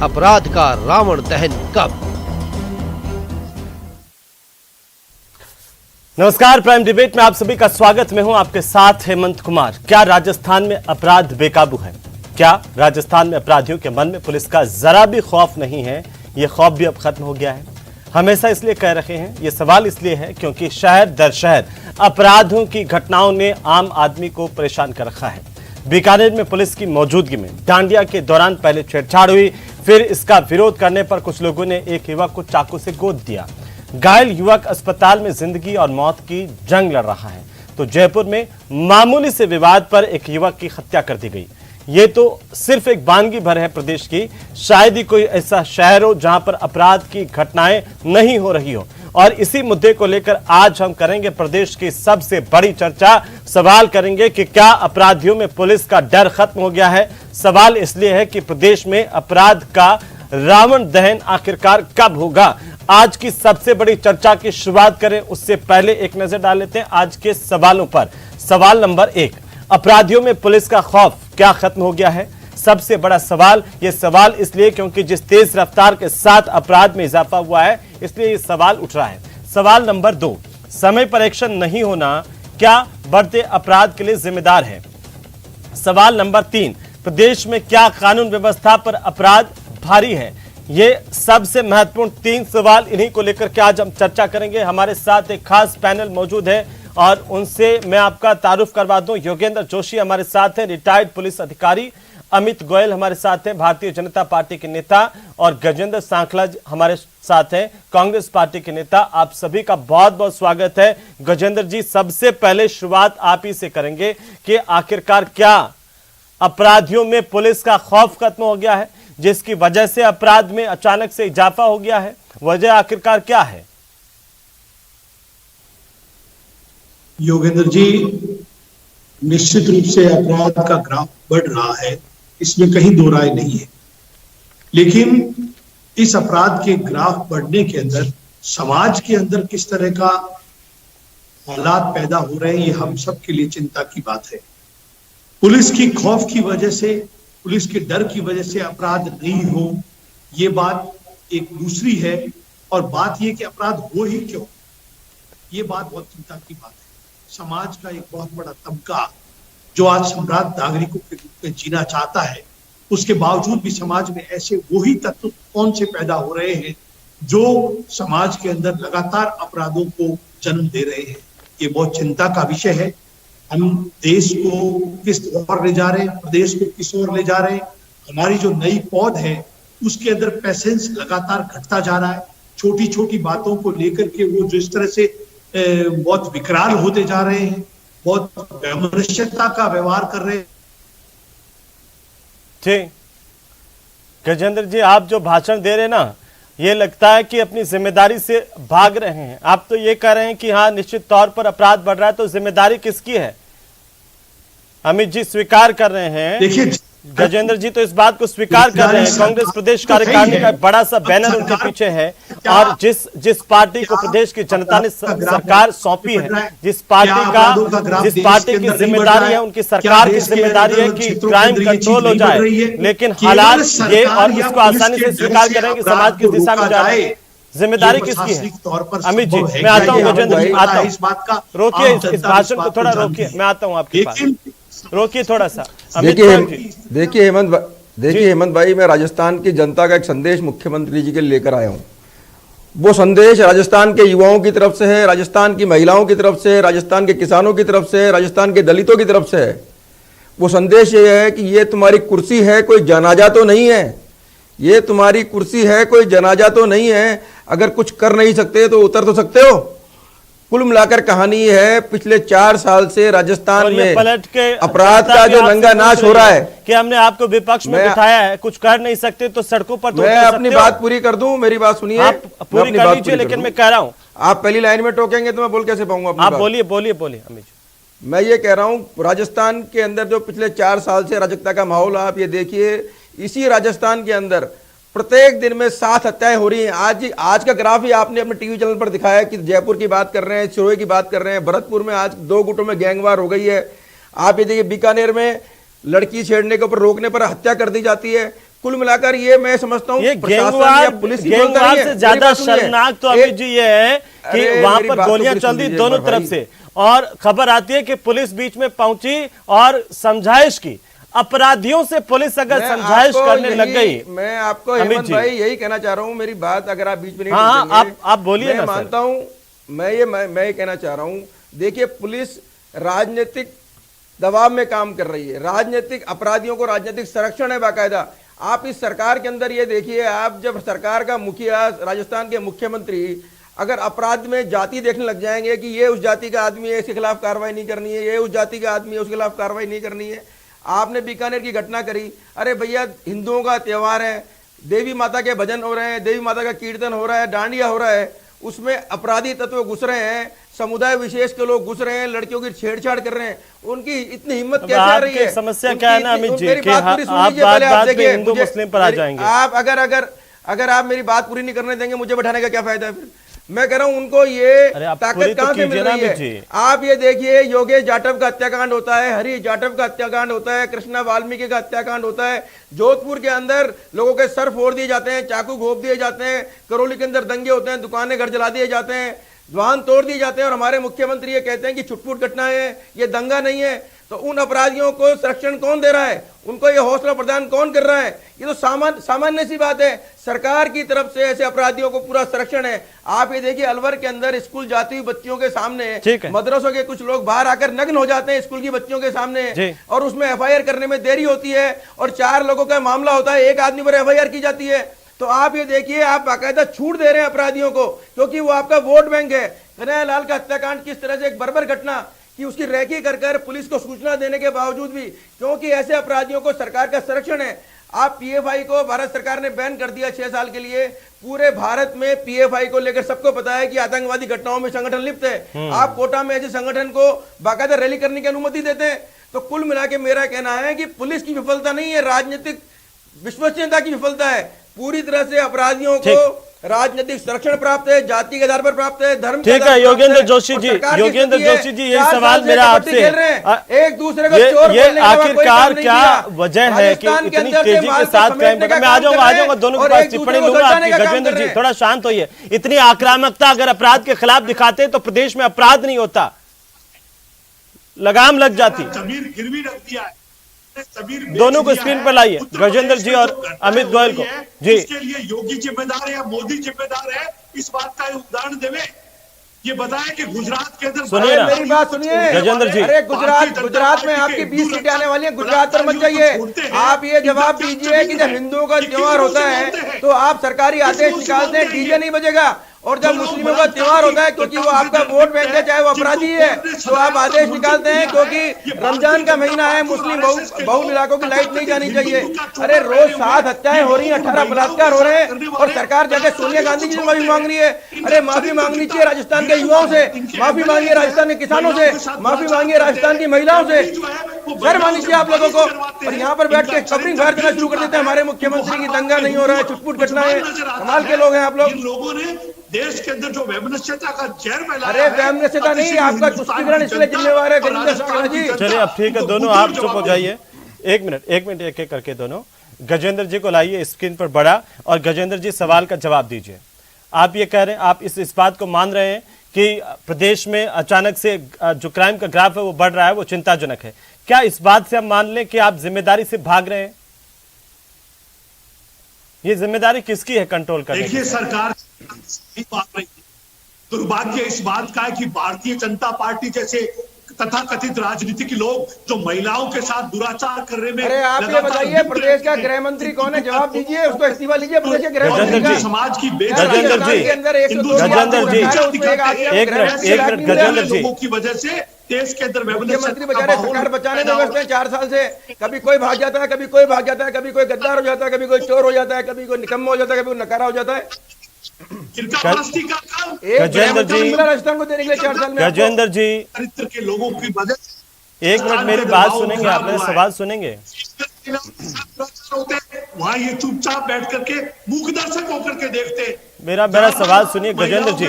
अपराध का रावण दहन कब? नमस्कार, प्राइम डिबेट में आप सभी का स्वागत। मैं हूं आपके साथ हेमंत कुमार। क्या राजस्थान में अपराध बेकाबू है? क्या राजस्थान में अपराधियों के मन में पुलिस का जरा भी खौफ नहीं है? यह खौफ भी अब खत्म हो गया है। हमेशा इसलिए कह रहे हैं, यह सवाल इसलिए है क्योंकि शहर दर शहर अपराधों की घटनाओं ने आम आदमी को परेशान कर रखा है। बीकानेर में पुलिस की मौजूदगी में डांडिया के दौरान पहले छेड़छाड़ हुई, फिर इसका विरोध करने पर कुछ लोगों ने एक युवक को चाकू से गोद दिया। घायल युवक अस्पताल में जिंदगी और मौत की जंग लड़ रहा है। तो जयपुर में मामूली से विवाद पर एक युवक की हत्या कर दी गई। ये तो सिर्फ एक वानगी भर है प्रदेश की। शायद ही कोई ऐसा शहर हो जहां पर अपराध की घटनाएं नहीं हो रही हो। और इसी मुद्दे को लेकर आज हम करेंगे प्रदेश की सबसे बड़ी चर्चा। सवाल करेंगे कि क्या अपराधियों में पुलिस का डर खत्म हो गया है? सवाल इसलिए है कि प्रदेश में अपराध का रावण दहन आखिरकार कब होगा? आज की सबसे बड़ी चर्चा की शुरुआत करें उससे पहले एक नजर डाल लेते हैं आज के सवालों पर। सवाल नंबर 1, अपराधियों में पुलिस का खौफ क्या खत्म हो गया है? सबसे बड़ा सवाल। यह सवाल इसलिए क्योंकि जिस तेज रफ्तार के साथ अपराध में इजाफा हुआ है, इसलिए यह सवाल उठ रहा है। सवाल नंबर 2, समय पर एक्शन नहीं होना क्या बढ़ते अपराध के लिए जिम्मेदार है? सवाल नंबर 3, प्रदेश में क्या कानून व्यवस्था पर अपराध भारी है? ये सबसे महत्वपूर्ण 3 सवाल, इन्हीं को लेकर के आज हम चर्चा करेंगे। हमारे साथ एक खास पैनल मौजूद है और उनसे मैं आपका तारुफ करवा दूं। योगेंद्र जोशी हमारे साथ हैं, रिटायर्ड पुलिस अधिकारी। अमित गोयल हमारे साथ हैं, भारतीय जनता पार्टी के नेता। और गजेंद्र सांखला हमारे साथ हैं, कांग्रेस पार्टी के नेता। आप सभी का बहुत बहुत स्वागत है। गजेंद्र जी, सबसे पहले शुरुआत आप ही से करेंगे कि आखिरकार क्या अपराधियों में पुलिस का खौफ खत्म हो गया है, जिसकी वजह से अपराध में अचानक से इजाफा हो गया है? वजह आखिरकार क्या है? योगेंद्र जी, निश्चित रूप से अपराध का ग्राफ बढ़ रहा है, इसमें कहीं दो राय नहीं है। लेकिन इस अपराध के ग्राफ बढ़ने के अंदर समाज के अंदर किस तरह का हालात पैदा हो रहे हैं, ये हम सब के लिए चिंता की बात है। पुलिस की खौफ की वजह से, पुलिस के डर की वजह से अपराध नहीं हो, ये बात एक दूसरी है। और बात ये कि अपराध हो ही क्यों, ये बात बहुत चिंता की बात है। समाज का एक बहुत बड़ा तबका जो आज सम्राट नागरिकों के रूप में जीना चाहता है, उसके बावजूद भी समाज में ऐसे वही तत्व कौन से पैदा हो रहे हैं जो समाज के अंदर लगातार अपराधों को जन्म दे रहे हैं। ये बहुत चिंता का विषय है। हम देश को किस ओर ले जा रहे हैं, प्रदेश को किस ओर ले जा रहे हैं। हमारी जो नई पौध है उसके अंदर पैसेंस लगातार घटता जा रहा है। छोटी छोटी बातों को लेकर के वो जो इस तरह से बहुत विकराल होते जा रहे हैं, बहुत वैमनस्यता का व्यवहार कर रहे हैं। ठीक, गजेंद्र जी, आप जो भाषण दे रहे हैं ना, ये लगता है कि अपनी जिम्मेदारी से भाग रहे हैं। आप तो ये कह रहे हैं कि हाँ, निश्चित तौर पर अपराध बढ़ रहा है, तो जिम्मेदारी किसकी है? अमित जी स्वीकार कर रहे हैं, देखिए गजेंद्र जी तो इस बात को स्वीकार कर रहे हैं। कांग्रेस प्रदेश कार्यकारिणी का बड़ा सा बैनर उनके पीछे है। और जिस पार्टी को प्रदेश की जनता ने सरकार सौंपी है, जिस पार्टी की जिम्मेदारी है, उनकी सरकार की जिम्मेदारी है कि क्राइम कंट्रोल हो जाए। लेकिन हालात ये, और इसको आसानी से स्वीकार करें कि समाज किस दिशा में जा रहे हैं। जिम्मेदारी किसकी है? अमित जी, मैं आता हूँ। गजेंद्र जी, आता हूँ। रोकिए इस भाषण को, थोड़ा रोकिए। मैं आता हूँ आपके पास, रोकिए थोड़ा सा। देखिए हेमंत भाई, मैं राजस्थान की जनता का एक संदेश मुख्यमंत्री जी के लिए लेकर आया हूं। वो संदेश राजस्थान के युवाओं की तरफ से है, राजस्थान की महिलाओं की तरफ से, राजस्थान के किसानों की तरफ से, राजस्थान के दलितों की तरफ से है। वो संदेश ये है कि ये तुम्हारी कुर्सी है, कोई जनाजा तो नहीं है। ये तुम्हारी कुर्सी है, कोई जनाजा तो नहीं है। अगर कुछ कर नहीं सकते तो उतर तो सकते हो। कुल मिलाकर कहानी है, पिछले 4 साल से राजस्थान में पलट के अपराध का जो नंगा नाच हो रहा है कि हमने आपको विपक्ष में बिठाया है, कुछ कर नहीं सकते तो सड़कों पर तो मैं अपनी बात पूरी कर दूं। मेरी बात सुनिए, आप पूरी कर लीजिए, लेकिन मैं कह रहा हूं आप पहली लाइन में टोकेंगे तो मैं बोल कैसे पाऊंगा? आप बोलिए बोलिए बोलिए अमित जी। मैं ये कह रहा हूं, राजस्थान के अंदर जो पिछले 4 साल से अराजकता का माहौल, आप ये देखिए, इसी राजस्थान के अंदर प्रत्येक दिन में 7 हत्याएं हो रही हैं। आज का ग्राफ ही आपने अपने टीवी चैनल पर दिखाया कि जयपुर की बात कर रहे हैं, सिरोही की बात कर रहे हैं, भरतपुर में आज 2 गुटों में गैंगवार हो गई है। आप ये देखिए, बीकानेर में लड़की छेड़ने के ऊपर रोकने पर हत्या कर दी जाती है। कुल मिलाकर ये मैं समझता हूँ ये प्रशासन या पुलिस की गलती नहीं गैंगवार है। से मेरी ज्यादा बात सुनिए। शर्मनाक तो अमित जी ये है कि अरे वहां मेरी पर बात तो गोलियां पूरी चल सुन रही लीजिए दोनों एक बार तरफ से, और खबर आती है कि पुलिस बीच में पहुंची और समझाइश की। अपराधियों से पुलिस अगर मैं समझाइश आपको करने लग यही- गई, मैं आपको अमित हेमंत जी। भाई यही कहना चाह रहा हूँ, मेरी बात अगर आप बीच में नहीं हाँ, टोकेंगे, आप बोलिए ना मैं सर। मानता हूँ, मैं ये कहना चाह रहा हूँ, देखिए पुलिस राजनीतिक दबाव में काम कर रही है, राजनीतिक अपराधियों को राजनीतिक संरक्षण है बाकायदा। आप इस सरकार के अंदर ये देखिए, आप जब सरकार का मुखिया, राजस्थान के मुख्यमंत्री अगर अपराध में जाति देखने लग जाएंगे कि ये उस जाति का आदमी है, इसके खिलाफ कार्रवाई नहीं करनी है, ये उस जाति का आदमी है, उसके खिलाफ कार्रवाई नहीं करनी है। आपने बीकानेर की घटना करी, अरे भैया हिंदुओं का त्यौहार है, देवी माता के भजन हो रहे हैं, देवी माता का कीर्तन हो रहा है, डांडिया हो रहा है, उसमें अपराधी तत्व घुस रहे हैं, समुदाय विशेष के लोग घुस रहे हैं, लड़कियों की छेड़छाड़ कर रहे हैं, उनकी इतनी हिम्मत कैसे आ रही है? समस्या क्या है ना अमित जी, मेरी कि बात पूरी सुन आप लीजिए पहले, आप बात देखिए, हिंदू मुझे- मुस्लिम पर आ जाएंगे। आप अगर आप मेरी बात पूरी नहीं करने देंगे, मुझे बैठाने का क्या फायदा है फिर? मैं कह रहा हूं उनको ये अरे आप ताकत पूरी तो कहां से मिल कीजिए ना रही अमित जी। है? आप ये देखिए, योगेश जाटव का हत्याकांड होता है, हरी जाटव का हत्याकांड होता है, कृष्णा वाल्मीकि का हत्याकांड होता है, जोधपुर के अंदर लोगों के सर फोड़ दिए जाते हैं, चाकू घोंप दिए जाते हैं, करौली के अंदर दंगे होते हैं, दुकानें घर जला दिए जाते हैं, वाहन तोड़ दिए जाते हैं, और हमारे मुख्यमंत्री ये कहते हैं कि छुटपुट घटना है, ये दंगा नहीं है। तो उन अपराधियों को संरक्षण कौन दे रहा है? उनको ये हौसला प्रदान कौन कर रहा है? ये तो सामान्य सी बात है, सरकार की तरफ से ऐसे अपराधियों को पूरा संरक्षण है। आप ये देखिए, अलवर के अंदर स्कूल जाती हुई बच्चियों के सामने मदरसों के कुछ लोग बाहर आकर नग्न हो जाते हैं स्कूल की बच्चियों के सामने, और उसमें एफआईआर करने में देरी होती है, और 4 लोगों का मामला होता है, एक आदमी पर एफआईआर की जाती है। तो आप ये देखिए, आप बाकायदा छूट दे रहे हैं अपराधियों को, क्योंकि वो आपका वोट बैंक है। कन्हैया लाल का हत्याकांड किस तरह से एक बर्बर घटना कि उसकी रैकी कर पुलिस को सूचना देने के बावजूद भी, क्योंकि ऐसे अपराधियों को सरकार का संरक्षण है। आप पीएफआई को भारत सरकार ने बैन कर दिया 6 साल के लिए। पूरे भारत में पीएफआई को लेकर सबको पता है कि आतंकवादी घटनाओं में संगठन लिप्त है। आप कोटा में ऐसे संगठन को बाकायदा रैली करने की अनुमति देते हैं। तो कुल मिला के मेरा कहना है कि पुलिस की विफलता नहीं है, राजनीतिक विश्वसनीयता की विफलता है। पूरी तरह से अपराधियों को राजनीतिक संरक्षण प्राप्त है, जाति के आधार पर प्राप्त है, धर्म ठीक है। योगेंद्र जोशी जी, यही सवाल मेरा आपसे, एक दूसरे को चोर ये आखिरकार क्या वजह है कि इतनी तेजी के साथ क्राइम? मैं आ जाऊंगा दोनों के पास टिप्पणी लूंगा आपकी। गजेंद्र जी थोड़ा शांत होइए। इतनी आक्रामकता अगर अपराध के खिलाफ दिखाते तो प्रदेश में अपराध नहीं होता, लगाम लग जाती। जमीर गिरवी रख दिया है, दोनों को स्क्रीन पर लाइए, गजेंद्र जी और अमित गोयल को जी। इसके लिए योगी जिम्मेदार है या मोदी जिम्मेदार है? इस बात का उदाहरण देवे, ये बताया कि गुजरात के अंदर, सुनिए ना मेरी बात सुनिए गजेंद्र जी। अरे गुजरात में आपकी 20 सीटें आने वाली हैं, गुजरात पर मत जाइए। आप ये जवाब दीजिए कि जब हिंदुओं का त्योहार होता है तो आप सरकारी आदेश निकालते हैं, डीजे नहीं बजेगा, और जब मुस्लिमों का त्योहार होता है, क्योंकि वो आपका वोट बैंक है, चाहे वो अपराधी है, तो आप आदेश निकालते हैं क्योंकि रमजान का महीना है, मुस्लिम बहुल इलाकों की लाइट नहीं जानी चाहिए। अरे रोज 7 हत्याएं हो रही हैं, 18 बलात्कार हो रहे हैं, और सरकार जाके सोनिया गांधी जी से माफी मांग रही है। अरे माफी मांगनी चाहिए राजस्थान के युवाओं से, माफी मांगिए राजस्थान के किसानों से, माफी मांगिए राजस्थान की महिलाओं से, शर्म आनी चाहिए आप लोगों को। और यहाँ पर बैठ के कवरिंग फायर करना शुरू कर देते हैं हमारे मुख्यमंत्री की, दंगा नहीं हो रहा है, छुटपुट घटना है। कमाल के लोग हैं आप लोग। लोगों ने देश के अंदर जो वैमनस्यता का जहर फैलाया, अरे वैमनस्यता नहीं, आपका तुष्टीकरण इसलिए जिम्मेवार है गजेंद्र शुक्ला जी। चलिए अब ठीक है, दोनों आप चुप हो जाइए। एक मिनट एक एक करके दोनों। गजेंद्र जी को लाइए स्क्रीन पर बड़ा, और गजेंद्र जी सवाल का जवाब दीजिए। आप ये कह रहे हैं, आप इस बात को मान रहे हैं कि प्रदेश में अचानक से जो क्राइम का ग्राफ है वो बढ़ रहा है, वो चिंताजनक है। क्या इस बात से हम मान लें कि आप जिम्मेदारी से भाग रहे हैं? ये जिम्मेदारी किसकी है कंट्रोल करने की? देखिए, सरकार नहीं मान रही। दुर्भाग्य इस बात का है कि भारतीय जनता पार्टी जैसे तथाकथित राजनीतिक लोग जो महिलाओं के साथ दुराचार करने में, अरे आप ये बताइए प्रदेश का गृह मंत्री कौन है? जवाब दीजिए, उसको इस्तीफा लीजिए प्रदेश के गृह मंत्री का। समाज की गजेंद्र जी, गजेंद्र जी लोगों की वजह से देश के अंदर मुख्यमंत्री बेचारे सरकार बचाने में व्यस्त हैं 4 साल से। कभी कोई भाग जाता है, कभी कोई भाग जाता है, कभी कोई गद्दार हो जाता है, कभी कोई चोर हो जाता है, कभी कोई निकम्मा हो जाता है, कभी कोई नकारा हो जाता है। गजेंद्र जी, राजस्थान को देने के लिए 4 साल में गजेंद्र जी चरित्र के लोगों की वजह से, एक मिनट मेरी बात सुनेंगे आप? मेरे सवाल सुनेंगे? वहाँ ये चुपचाप बैठ करके मूक दर्शक होकर के देखते। मेरा सवाल सुनिए गजेंद्र जी।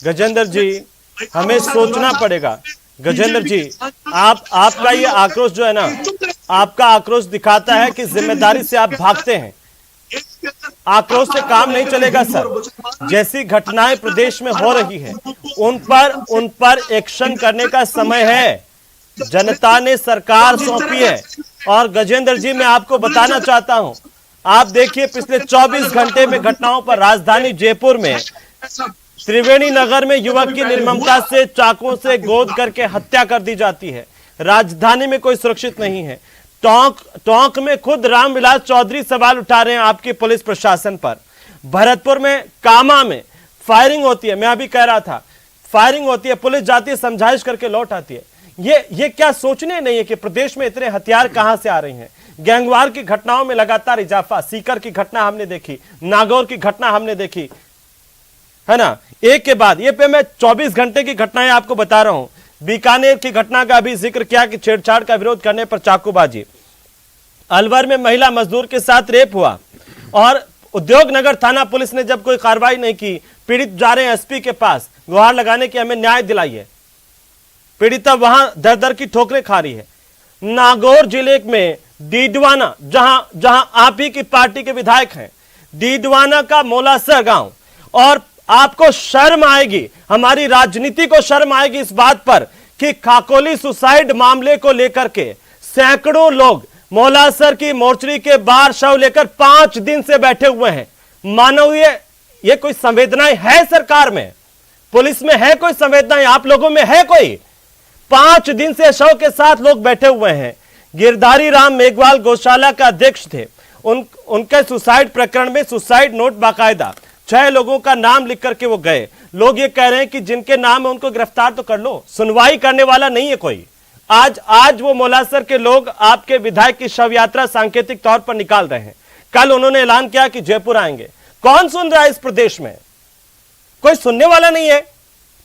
गजेंद्र जी, हमें सोचना पड़ेगा। गजेंद्र जी, आपका ये आक्रोश जो है ना, आपका आक्रोश दिखाता है कि जिम्मेदारी से आप भागते हैं। आक्रोश से काम नहीं चलेगा सर। जैसी घटनाएं प्रदेश में हो रही है उन पर एक्शन करने का समय है। जनता ने सरकार सौंपी है। और गजेंद्र जी, मैं आपको बताना चाहता हूं, आप देखिए पिछले 24 घंटे में घटनाओं पर। राजधानी जयपुर में त्रिवेणी नगर में युवक की निर्ममता से चाकुओं से गोद करके हत्या कर दी जाती है। राजधानी में कोई सुरक्षित नहीं है। टोंक में खुद रामविलास चौधरी सवाल उठा रहे हैं आपके पुलिस प्रशासन पर। भरतपुर में कामा में फायरिंग होती है, मैं अभी कह रहा था, फायरिंग होती है, पुलिस जाती है, समझाइश करके लौट आती है। ये क्या सोचने नहीं है कि प्रदेश में इतने हथियार कहां से आ रही हैं। गैंगवार की घटनाओं में लगातार इजाफा। सीकर की घटना हमने देखी, नागौर की घटना हमने देखी, है ना, एक के बाद ये। पे मैं 24 घंटे की घटनाएं आपको बता रहा हूं। बीकानेर की घटना का भी जिक्र किया कि छेड़छाड़ का विरोध करने पर चाकूबाजी। अलवर में महिला मजदूर के साथ रेप हुआ और उद्योगनगर थाना पुलिस ने जब कोई कार्रवाई नहीं की, पीड़ित जा रहे हैं एसपी के पास गुहार लगाने की हमें न्याय दिलाइए। पीड़िता वहां दर दर की ठोकरें खा रही है। नागौर जिले में डीडवाना, जहां आप ही की पार्टी के विधायक हैं, डीडवाना का मोलासर गांव। और आपको शर्म आएगी, हमारी राजनीति को शर्म आएगी इस बात पर कि खाकोली सुसाइड मामले को लेकर के सैकड़ों लोग मोलासर की मोर्चरी के बाहर शव लेकर 5 दिन से बैठे हुए हैं। मानवीय ये कोई संवेदनाएं है सरकार में, पुलिस में है कोई संवेदनाएं, आप लोगों में है कोई? 5 दिन से शव के साथ लोग बैठे हुए हैं। गिरधारी राम मेघवाल गौशाला का अध्यक्ष थे। उनके सुसाइड प्रकरण में सुसाइड नोट बाकायदा 6 लोगों का नाम लिख करके वो गए। लोग ये कह रहे हैं कि जिनके नाम है उनको गिरफ्तार तो कर लो, सुनवाई करने वाला नहीं है कोई। आज वो मोलासर के लोग आपके विधायक की शव यात्रा सांकेतिक तौर पर निकाल रहे हैं। कल उन्होंने ऐलान किया कि जयपुर आएंगे। कौन सुन रहा है इस प्रदेश में? कोई सुनने वाला नहीं है।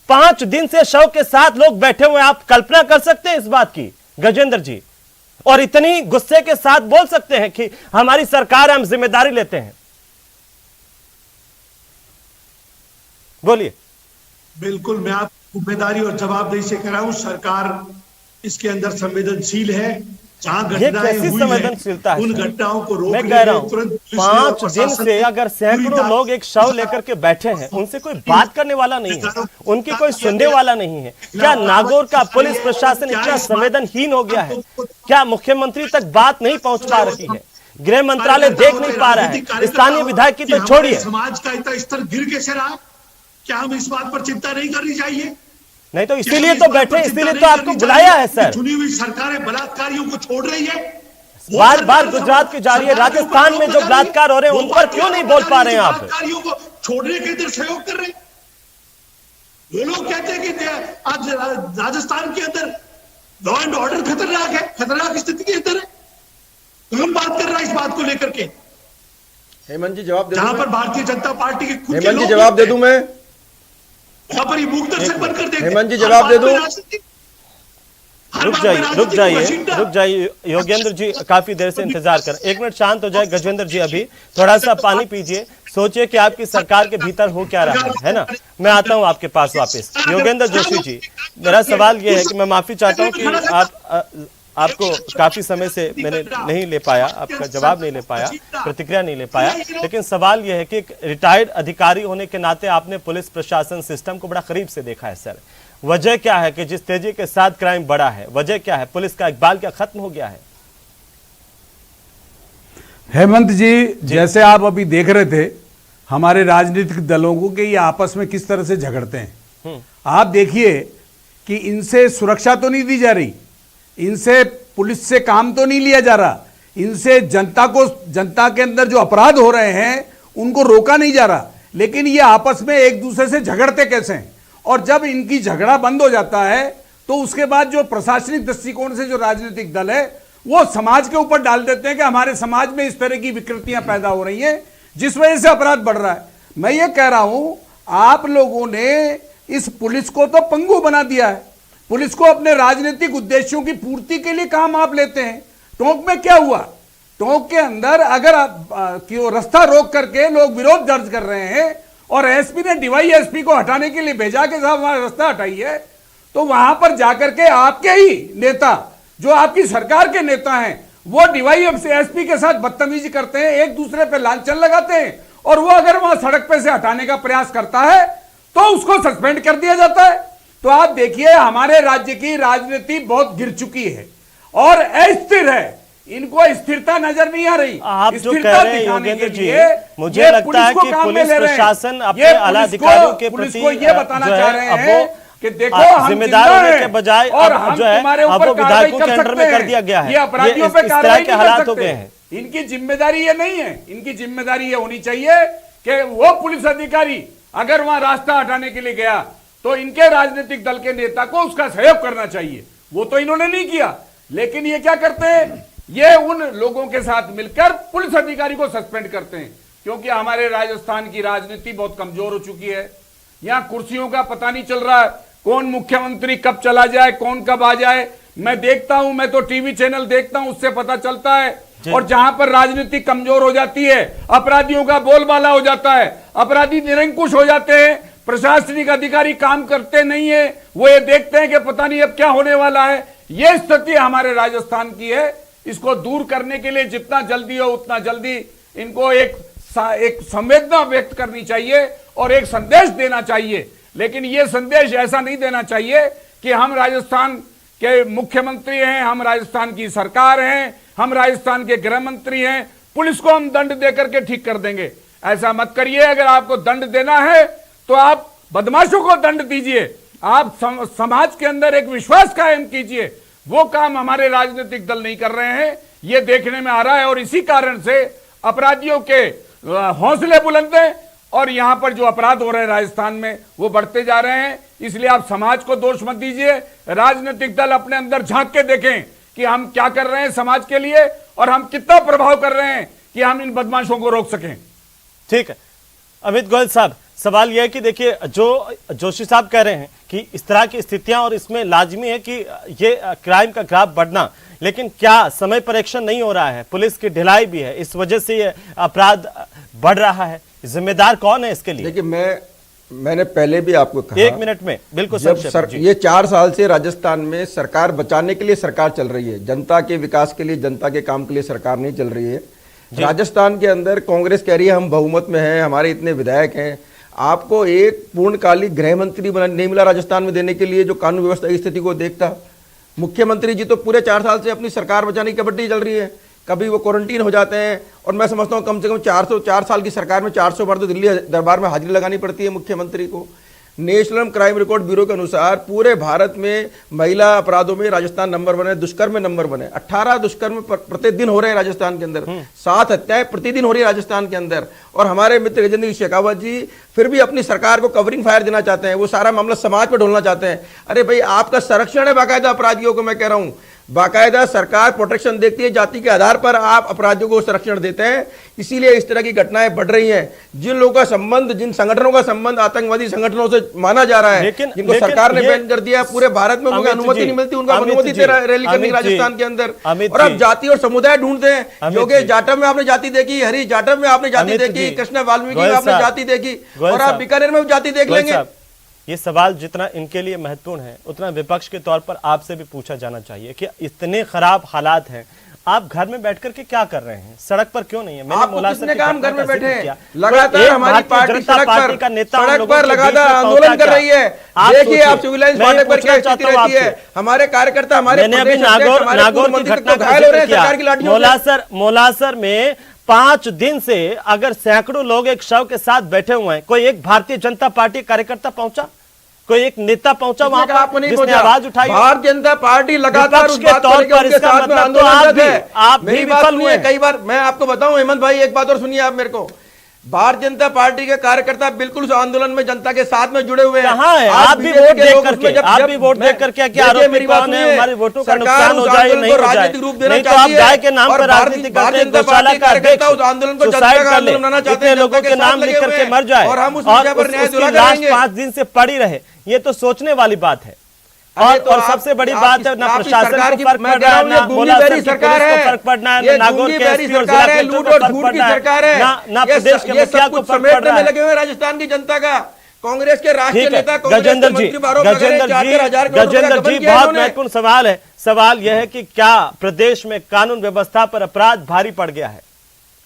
5 दिन से शव के साथ लोग बैठे हुए हैं। आप कल्पना कर सकते हैं इस बात की गजेंद्र जी? और इतनी गुस्से के साथ बोल सकते हैं कि हमारी सरकार, हम जिम्मेदारी लेते हैं। बोलिए। बिल्कुल, मैं आप जिम्मेदारी और जवाबदेही से कह रहा हूं, सरकार इसके अंदर संवेदनशील है। जहां घटनाएं हुई संवेदनशीलता है, उन घटनाओं को रोकने मैं कह रहा हूं, 5 दिन से अगर सैकड़ों लोग एक शव लेकर के बैठे हैं, उनसे कोई बात करने वाला नहीं है, उनकी कोई सुनने वाला नहीं है। क्या नागौर का पुलिस प्रशासन इतना संवेदनहीन हो गया है? क्या मुख्यमंत्री तक बात नहीं पहुंच पा रही है? गृह मंत्रालय देख नहीं पा रहा है? स्थानीय विधायक की तो छोड़िए, समाज का इतना स्तर गिर कैसे रहा? क्या हम इस बात पर चिंता नहीं करनी चाहिए? नहीं तो इसीलिए तो बैठे, इसीलिए तो आपको बुलाया है सर। चुनी हुई सरकारें बलात्कारियों को छोड़ रही है। बार बार गुजरात की जा रही है, राजस्थान में जो बलात्कार हो रहे हैं उन पर क्यों नहीं बोल पा रहे हैं आप? बलात्कारियों को छोड़ने के लिए सहयोग कर रहे हैं। ये लोग कहते हैं कि आज राजस्थान के अंदर लॉ एंड ऑर्डर खतरनाक है, खतरनाक स्थिति के अंदर है। कौन बात कर रहा है इस बात को लेकर के? हेमंत जी जवाब दे, जहां पर भारतीय जनता पार्टी के खुद के हेमंत जी लोग जवाब दे दूं मैं? वहां पर ये मूक दर्शक बनकर देखते हैं। हेमंत जी जवाब दे दूं? रुक जाइए योगेंद्र जी, काफी देर से इंतजार कर। 1 मिनट शांत हो जाए गजेंद्र जी, अभी थोड़ा सा पानी पीजिए, सोचिए कि आपकी सरकार के भीतर हो क्या रहा है ना। मैं आता हूं आपके पास वापस। योगेंद्र जोशी जी, मेरा सवाल यह है कि मैं माफी चाहता हूं कि आपको काफी समय से मैंने नहीं ले पाया, आपका जवाब नहीं ले पाया, प्रतिक्रिया नहीं ले पाया, लेकिन सवाल यह है कि एक रिटायर्ड अधिकारी होने के नाते आपने पुलिस प्रशासन सिस्टम को बड़ा करीब से देखा है सर। वजह क्या है कि जिस तेजी के साथ क्राइम बढ़ा है? वजह क्या है? पुलिस का इकबाल क्या खत्म हो गया है? हेमंत जी, जैसे आप अभी देख रहे थे हमारे राजनीतिक दलों को कि ये आपस में किस तरह से झगड़ते हैं। आप देखिए कि इनसे सुरक्षा तो नहीं दी जा रही, इनसे पुलिस से काम तो नहीं लिया जा रहा, इनसे जनता के अंदर जो अपराध हो रहे हैं उनको रोका नहीं जा रहा, लेकिन ये आपस में एक दूसरे से झगड़ते कैसे हैं। और जब इनकी झगड़ा बंद हो जाता है तो उसके बाद जो प्रशासनिक दृष्टिकोण से जो राजनीतिक दल है वो समाज के ऊपर डाल देते हैं कि हमारे समाज में इस तरह की विकृतियां पैदा हो रही हैं जिस वजह से अपराध बढ़ रहा है। मैं ये कह रहा हूं, आप लोगों ने इस पुलिस को तो पंगु बना दिया है। पुलिस को अपने राजनीतिक उद्देश्यों की पूर्ति के लिए काम आप लेते हैं। टोंक में क्या हुआ? टोंक के अंदर अगर रास्ता रोक करके लोग विरोध दर्ज कर रहे हैं और एसपी ने डीवाईएसपी को हटाने के लिए भेजा के साहब हमारा रास्ता हटाइए, तो वहां पर जाकर के आपके ही नेता जो आपकी सरकार के नेता हैं वो डीवाईएसपी के साथ बदतमीजी करते हैं, एक दूसरे पे लांछन लगाते हैं, और वो अगर वहां सड़क पे से हटाने का प्रयास करता है तो उसको सस्पेंड कर दिया जाता है। तो आप देखिए हमारे राज्य की राजनीति बहुत गिर चुकी है और अस्थिर है, इनको स्थिरता नजर नहीं आ रही। आप जो कह रहे हैं योगेंद्र जी, मुझे लगता है कि पुलिस प्रशासन अपने आला अधिकारियों के प्रति ये बताना चाह रहे हैं कि देखो हम जिम्मेदार होने के बजाय अब जो है अब वो विधायकों के अंडर में कर दिया गया है। ये अपराधियों पे इस तरह कार्रवाई के नहीं हालात कर हो गए सकते। हैं। इनकी जिम्मेदारी ये नहीं है, इनकी जिम्मेदारी ये होनी चाहिए कि वो पुलिस अधिकारी अगर वहां रास्ता हटाने के लिए गया तो इनके राजनीतिक दल के नेता को उसका सहयोग करना चाहिए। वो तो इन्होंने नहीं किया, लेकिन ये क्या करते हैं, ये उन लोगों के साथ मिलकर पुलिस अधिकारी को सस्पेंड करते हैं। क्योंकि हमारे राजस्थान की राजनीति बहुत कमजोर हो चुकी है, यहां कुर्सियों का पता नहीं चल रहा है, कौन मुख्यमंत्री कब चला जाए, कौन कब आ जाए। मैं देखता हूं, मैं तो टीवी चैनल देखता हूं, उससे पता चलता है। और जहां पर राजनीति कमजोर हो जाती है, अपराधियों का बोलबाला हो जाता है, अपराधी निरंकुश हो जाते हैं, प्रशासनिक अधिकारी काम करते नहीं है, वो ये देखते हैं कि पता नहीं अब क्या होने वाला है। ये स्थिति हमारे राजस्थान की है। इसको दूर करने के लिए जितना जल्दी हो उतना जल्दी इनको एक संवेदना व्यक्त करनी चाहिए और एक संदेश देना चाहिए। लेकिन यह संदेश ऐसा नहीं देना चाहिए कि हम राजस्थान के मुख्यमंत्री हैं, हम राजस्थान की सरकार हैं, हम राजस्थान के गृह मंत्री हैं, पुलिस को हम दंड देकर के ठीक कर देंगे। ऐसा मत करिए। अगर आपको दंड देना है तो आप बदमाशों को दंड दीजिए, आप समाज के अंदर एक विश्वास कायम कीजिए। वो काम हमारे राजनीतिक दल नहीं कर रहे हैं, ये देखने में आ रहा है। और इसी कारण से अपराधियों के हौसले बुलंद हैं और यहां पर जो अपराध हो रहे हैं राजस्थान में वो बढ़ते जा रहे हैं। इसलिए आप समाज को दोष मत दीजिए, राजनीतिक दल अपने अंदर झांक के देखें कि हम क्या कर रहे हैं समाज के लिए और हम कितना प्रभाव कर रहे हैं कि हम इन बदमाशों को रोक सकें। ठीक है अमित गोयल साहब, सवाल यह है कि देखिए जो जोशी साहब कह रहे हैं कि इस तरह की स्थितियां और इसमें लाजमी है कि ये क्राइम का ग्राफ बढ़ना, लेकिन क्या समय पर एक्शन नहीं हो रहा है, पुलिस की ढिलाई भी है, इस वजह से ये अपराध बढ़ रहा है, जिम्मेदार कौन है इसके लिए? देखिए मैंने पहले भी आपको कहा, 1 मिनट में बिल्कुल ये 4 साल से राजस्थान में सरकार बचाने के लिए सरकार चल रही है, जनता के विकास के लिए, जनता के काम के लिए सरकार नहीं चल रही है। राजस्थान के अंदर कांग्रेस कह रही है हम बहुमत में हैं, हमारे इतने विधायक हैं, आपको एक पूर्णकालिक गृह मंत्री नहीं मिला राजस्थान में देने के लिए जो कानून व्यवस्था की स्थिति को देखता। मुख्यमंत्री जी तो पूरे 4 साल से अपनी सरकार बचाने की कबड्डी चल रही है, कभी वो क्वारंटीन हो जाते हैं और मैं समझता हूँ कम से कम 4 साल की सरकार में 400 बार तो दिल्ली दरबार में हाजिरी लगानी पड़ती है मुख्यमंत्री को। नेशनल क्राइम रिकॉर्ड ब्यूरो के अनुसार पूरे भारत में महिला अपराधों में राजस्थान नंबर 1 है, दुष्कर्म में नंबर 1 है। 18 दुष्कर्म प्रतिदिन हो रहे हैं राजस्थान के अंदर, 7 हत्याएं प्रतिदिन हो रही है राजस्थान के अंदर। और हमारे मित्र गजेंद्र शेखावत जी फिर भी अपनी सरकार को कवरिंग फायर देना चाहते हैं, वो सारा मामला समाज पर ढोलना चाहते हैं। अरे भाई आपका संरक्षण है बाकायदा अपराधियों को, मैं कह रहा हूं बाकायदा सरकार प्रोटेक्शन देखती है, जाति के आधार पर आप अपराधियों को संरक्षण देते हैं, इसीलिए इस तरह की घटनाएं बढ़ रही हैं। जिन लोगों का संबंध, जिन संगठनों का संबंध आतंकवादी संगठनों से माना जा रहा है, जिनको सरकार ने बैन कर दिया, पूरे भारत में उनको अनुमति नहीं मिलती, उनको अनुमति दे रैली करने की राजस्थान के अंदर। और अब जाति और समुदाय ढूंढते हैं। योगेश जाटव में आपने जाति देखी, हरीश जाटव में आपने जाति देखी, कृष्ण वाल्मीकि में आपने जाति देखी, और आप बीकानेर में जाति देख लेंगे। ये सवाल जितना इनके लिए महत्वपूर्ण है उतना विपक्ष के तौर पर आपसे भी पूछा जाना चाहिए कि इतने खराब हालात हैं, आप घर में बैठकर के क्या कर रहे हैं, सड़क पर क्यों नहीं है? मैंने किसने काम घर में बैठे हैं? लगातार हमारी पार्टी सड़क पर लगातार आंदोलन कर रही है। देखिए आप सिविल लाइंस फाटक पर क्या स्थिति रहती है, हमारे कार्यकर्ता हमारे नागौर की घटना घायल हो रहे हैं सरकार की लाठियों से। मोलासर में 5 दिन से अगर सैकड़ों लोग एक शव के साथ बैठे हुए हैं, कोई एक भारतीय जनता पार्टी कार्यकर्ता पहुंचा, कोई एक नेता पहुंचा वहां पर जिसने आवाज उठाई? भारतीय जनता पार्टी लगातार उस बात को लेकर उसके साथ में आंदोलन है। आप भी विफल हुए कई बार। मैं आपको बताऊं हेमंत भाई, एक बात और सुनिए आप मेरे को, भारतीय जनता पार्टी के कार्यकर्ता बिल्कुल उस आंदोलन में जनता के साथ में जुड़े हुए हैं। कहां है? आप भी वोट देख करके, आप भी वोट देख करके क्या आरोपी कौन है, हमारे वोटों का नुकसान हो जाए नहीं हो जाए, राजनीतिक रूप देना नहीं तो आप गाय के नाम पर राजनीति करते हैं, गौशाला का अध्यक्ष उस आंदोलन को जनता का आंदोलन बनाना चाहते हैं, लोगों के नाम लिख करके मर जाए और हम उस विषय पर न्याय दिला करेंगे। 5 दिन से पड़ी रहे, ये तो सोचने वाली बात है। और सबसे बड़ी बात है, ना प्रशासन को फर्क पड़ रहा है, ना मोलासर सरकार को फर्क पड़ना है, ना नागौर के एसपी और जिला कलेक्टर को फर्क पड़ना है, ना प्रदेश के मुखिया को फर्क पड़ रहा है। लगे हुए राजस्थान की जनता का कांग्रेस के राष्ट्रीय ठीक है नेता, कांग्रेस के गजेंद्र जी, मंत्री पर आरोप लगा रहे हैं, गजेंद्र 4,000 करोड़ रुपए जी, का गबन किया बहुत इन्होंने। महत्वपूर्ण सवाल है। सवाल यह है कि क्या प्रदेश में कानून व्यवस्था पर अपराध भारी पड़ गया है?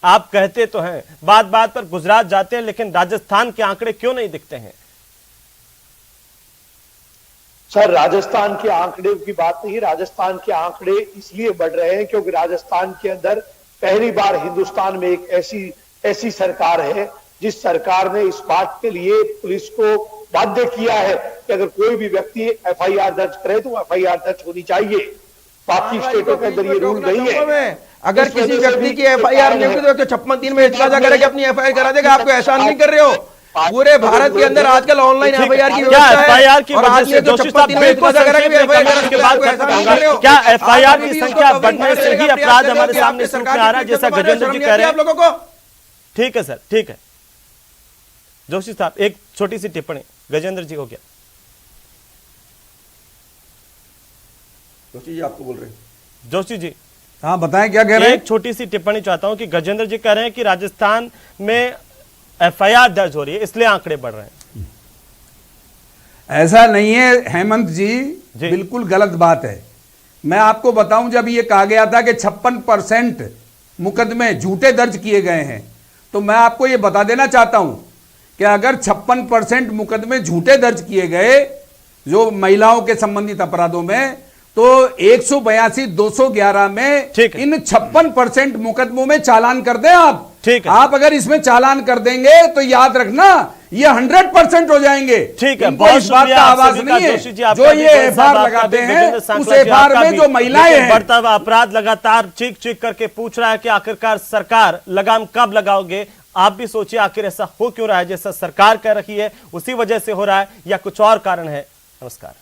आप कहते तो हैं, बात बात पर गुजरात जाते हैं, लेकिन राजस्थान के आंकड़े क्यों नहीं दिखते हैं? सर, राजस्थान के आंकड़े की बात नहीं, राजस्थान के आंकड़े इसलिए बढ़ रहे हैं क्योंकि राजस्थान के अंदर पहली बार हिंदुस्तान में एक ऐसी सरकार है जिस सरकार ने इस बात के लिए पुलिस को बाध्य किया है कि अगर कोई भी व्यक्ति एफआईआर दर्ज करे तो एफआईआर दर्ज होनी चाहिए। बाकी स्टेटों के अंदर ये रूल नहीं है। अगर किसी व्यक्ति की एफआईआर नहीं होगी तो 56(3) में इत्तजा करेगा, अपनी एफआईआर करा देगा। आपको एहसान नहीं कर रहे हो? पूरे भारत के अंदर आजकल ऑनलाइन एफआईआर की व्यवस्था है। एफआईआर की और वजह आदमी से जो जोशी 56(3) साहब में इत्तजा करेगा कि एफआईआर करा के देगा, बाद आपको एहसान नहीं कर रहे हो? क्या एफआईआर आप की अभी संख्या उसको बढ़ने से ही अपराध हमारे सामने सामने आ रहा है, जैसा गजेंद्र जी कह रहे आप लोगों हैं? को। ठीक है सर, ठीक है। जोशी साहब, एक छोटी सी टिप्पणी। गजेंद्र जी हो गया। जोशी जी आपको बोल रहे हैं। जोशी जी, हाँ बताएं क्या कह रहे हैं। एक छोटी सी टिप्पणी चाहता हूं कि गजेंद्र जी कह रहे हैं कि राजस्थान में एफआईआर दर्ज हो रही है इसलिए आंकड़े बढ़ रहे हैं। ऐसा नहीं है हेमंत जी, बिल्कुल गलत बात है। मैं आपको बताऊं, जब ये कहा गया था कि 56% मुकदमे झूठे दर्ज किए गए हैं, तो मैं आपको ये बता देना चाहता हूं कि अगर 56% मुकदमे झूठे दर्ज किए गए जो महिलाओं के संबंधित अपराधों में, तो 182, 211 में इन 56% मुकदमों में चालान कर दें आप। ठीक है। आप अगर इसमें चालान कर देंगे तो याद रखना ये 100% हो जाएंगे। ठीक है, इनको बहुत इस बात का आवाज नहीं है। जो ये एफआईआर लगाते हैं उस एफआईआर में जो महिलाएं हैं, बढ़ता हुआ अपराध लगातार चीख चीख करके पूछ रहा है कि आखिरकार सरकार लगाम कब लगाओगे? आप भी सोचिए, आखिर ऐसा हो क्यों रहा है? जैसा सरकार कह रही है उसी वजह से हो रहा है या कुछ और कारण है? नमस्कार।